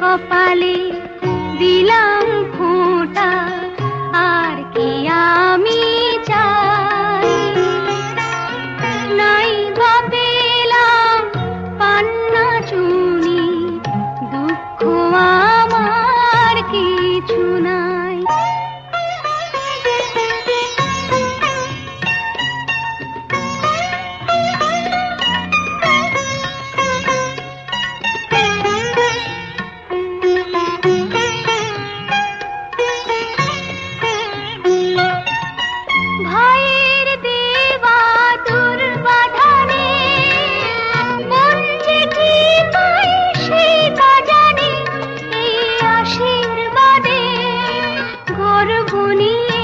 কপালে দিলাম ফোঁটা, আর কি আমি চাই। নাই বা পেলাম পান্না চুনি, দুঃখ আমার কিছু নাই। ভাইয়ের দেওয়া দুর্বাধানে মন যে কি পাই সেটা জানি, এই আশীর্বাদে গর্ব নিয়ে,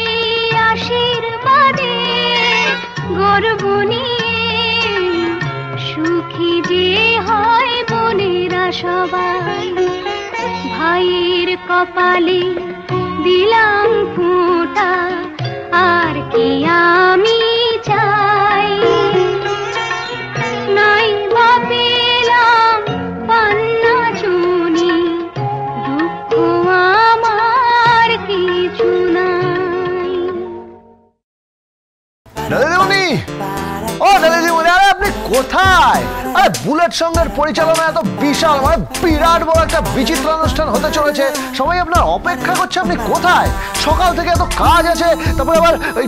এই আশীর্বাদে গর্ব নিয়ে সুখী যে হয় বোনেরা সবাই। ভাইয়ের কপালে দিলাম ফোঁটা, আর কি আমি চাই। নাই বা পেলাম পান্না চুনি, দুঃখ আমার কিছু নাই। দাদাদিমণি, ও দাদাদিমণি, আরে আপনি কোথায়? আরে বুলেট সঙ্গের পরিচালনা এত বিশাল, মানে বিরাট বড় একটা বিচিত্র অনুষ্ঠান হতে চলেছে, সবাই আপনার অপেক্ষা করছে। আপনি কোথায়? সকাল থেকে এত কাজ আছে, তারপরে আবার ওই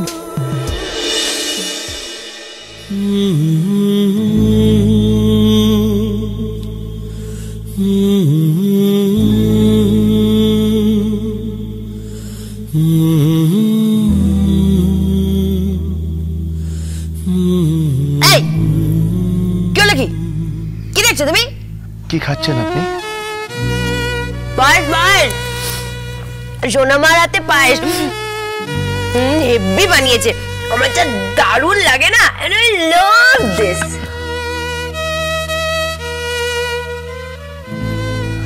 তুমি কি খাচ্ছেন আপনি? পায়েস, পায়েস, সোনামার হাতে পায়েস হেভি বানিয়েছে, আমার যা দারুণ লাগে না। and I love this.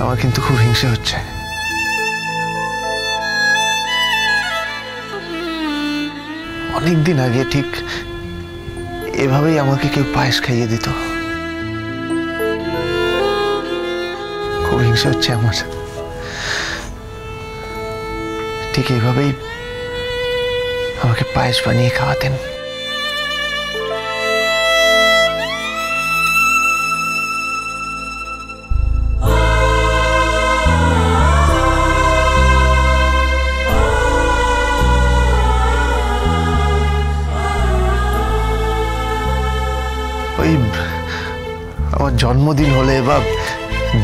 আমার কিন্তু খুব হিংসে হচ্ছে। অনেকদিন আগে ঠিক এভাবেই আমাকে কেউ পায়েস খাইয়ে দিত। খুব হিংসে হচ্ছে আমার। ঠিক এভাবেই আমাকে পায়েস বানিয়ে খাওয়াতেন। ওই আমার জন্মদিন হলে বা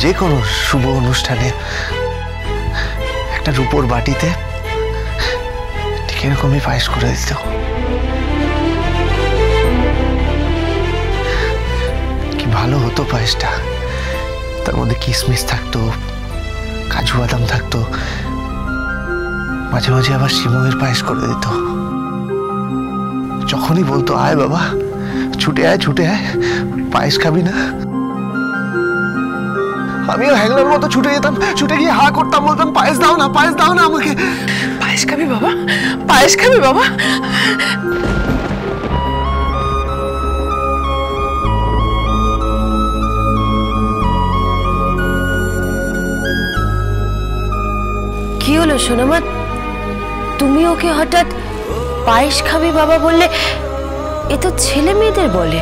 যে কোনো শুভ অনুষ্ঠানে একটা রূপোর বাটিতে ঠিক এরকমই পায়েস করে দিত। কি ভালো হতো পায়েসটা, তার মধ্যে কিশমিশ থাকতো, কাজু বাদাম থাকতো, মাঝে মাঝে আবার সিমুয়ের পায়েস করে দিত। যখনই বলতো আয় বাবা, ছুটে আয় ছুটে আয়, পায়েস খাবি না, আমিও হ্যাংলার মতো ছুটে যেতাম, ছুটে গিয়ে হা করতাম, বলতাম পায়েস দাও না, পায়েস দাও না আমাকে। পায়েস খাবি বাবা, পায়েস খাবি বাবা। কি হলো সোনামা, তুমি ওকে হঠাৎ পায়েস খাবি বাবা বললে? এ তো ছেলে মেয়েদের বলে।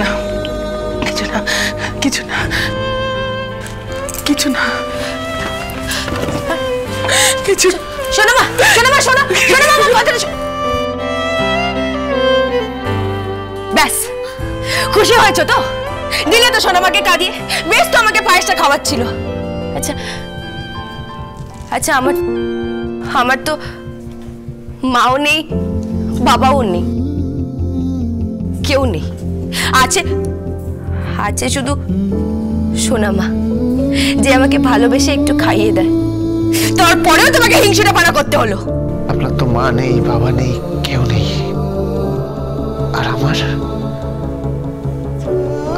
না, কিছু না, কিছু না, কিছু না, কিছু। সোনামা, সোনামা, শোনো, সোনামা, আমার কথাটা শোনো। ব্যাস, খুশি হয়েছো তো? দিলে তো সোনামাকে কাঁদিয়ে, বেশ তো আমাকে পায়েসটা খাওয়াচ্ছিল। আচ্ছা আচ্ছা, আমার তো মাও নেই, বাবাও নেই, কেউ নেই। আছে আছে শুধু সোনামা, যে আমাকে ভালোবেসে একটু খাইয়ে দেয়। তারপরেও তোমাকে হিংসেটা পানা করতে হলো। আপনার তো মা নেই, বাবা নেই, কেউ নেই, আর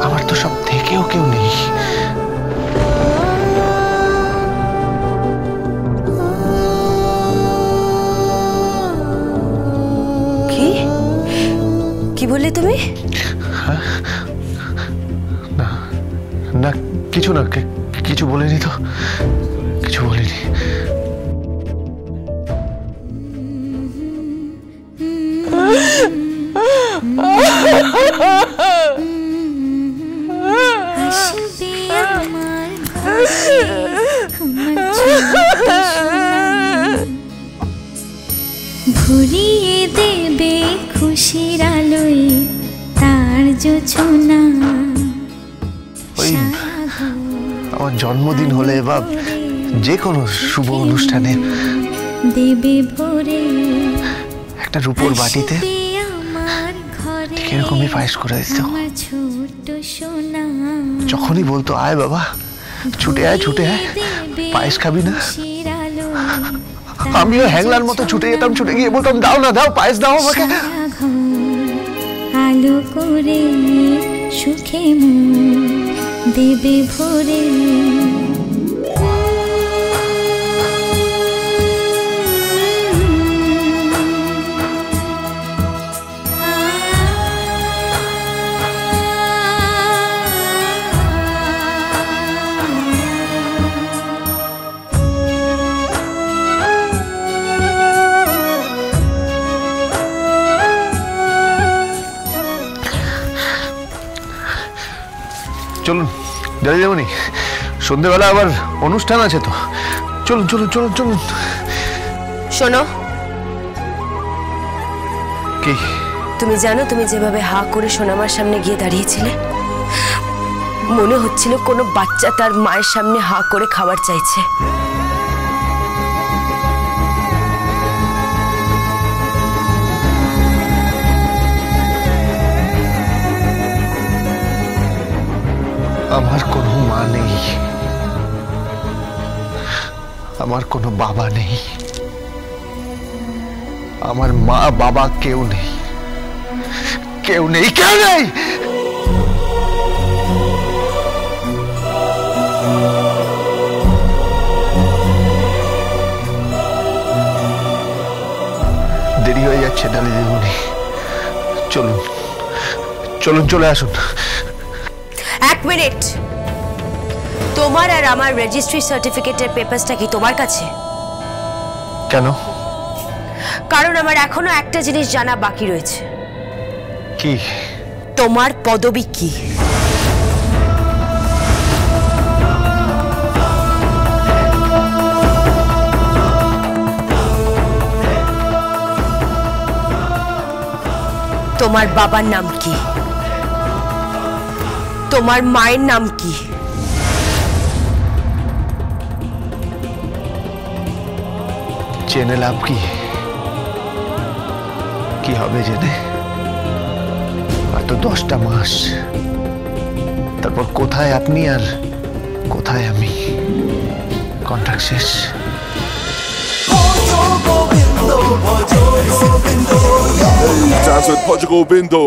আমার তো সব থেকেও কেউ নেই। কি বললে তুমি? না, কিছু বলিনি তো, কিছু বলিনি। ভরিয়ে দেবে খুশির আলোয় তার জোছনা। ওই আমার জন্মদিন হলে বা যে কোনো শুভ অনুষ্ঠানে দেবে ভরে একটা রূপোর বাটিতে এরকমই পায়েস করে দিত। ছোট্ট সোনা যখনই বলতো আয় বাবা, ছুটে আয় ছুটে আয়, পায়েস খাবি না? আমিও হ্যাংলার মতো ছুটে যেতাম, ছুটে গিয়ে বলতাম দাও না দাও, পায়েস দাও আমাকে। আলো করে সুখে মন দেবে ভরে। চলুন যাই যাবনি, সন্ধ্যেবেলা আবার অনুষ্ঠান আছে তো, চলুন চলুন চলুন চলুন। শোনো, কি? তুমি জানো তুমি যেভাবে হা করে সোনামার সামনে গিয়ে দাঁড়িয়েছিলে, মনে হচ্ছিল কোনো বাচ্চা তার মায়ের সামনে হা করে খাবার চাইছে। আমার কোনো মা নেই, আমার কোনো বাবা নেই, আমার মা বাবা কেউ নেই, কেউ নেই, কেউ নেই। দেরি হয়ে যাচ্ছে ডালি দিদিমণি, চলুন চলুন চলে আসুন। এক মিনিট, তোমার আর আমার রেজিস্ট্রি সার্টিফিকেটের পেপারসটা কি তোমার কাছে? কেন? কারণ আমার এখনো একটা জিনিস জানা বাকি রয়েছে। কি? তোমার পদবি কি? তোমার বাবার নাম কি? তোমার মায়ের নাম কি? জেনে লাভ কি? কি হবে জেনে? আর তো 10টা মাস, তারপর কোথায় আপনি আর কোথায় আমি, কন্ট্রাক্ট শেষ। Hey, Jazz with Portugal Bindo.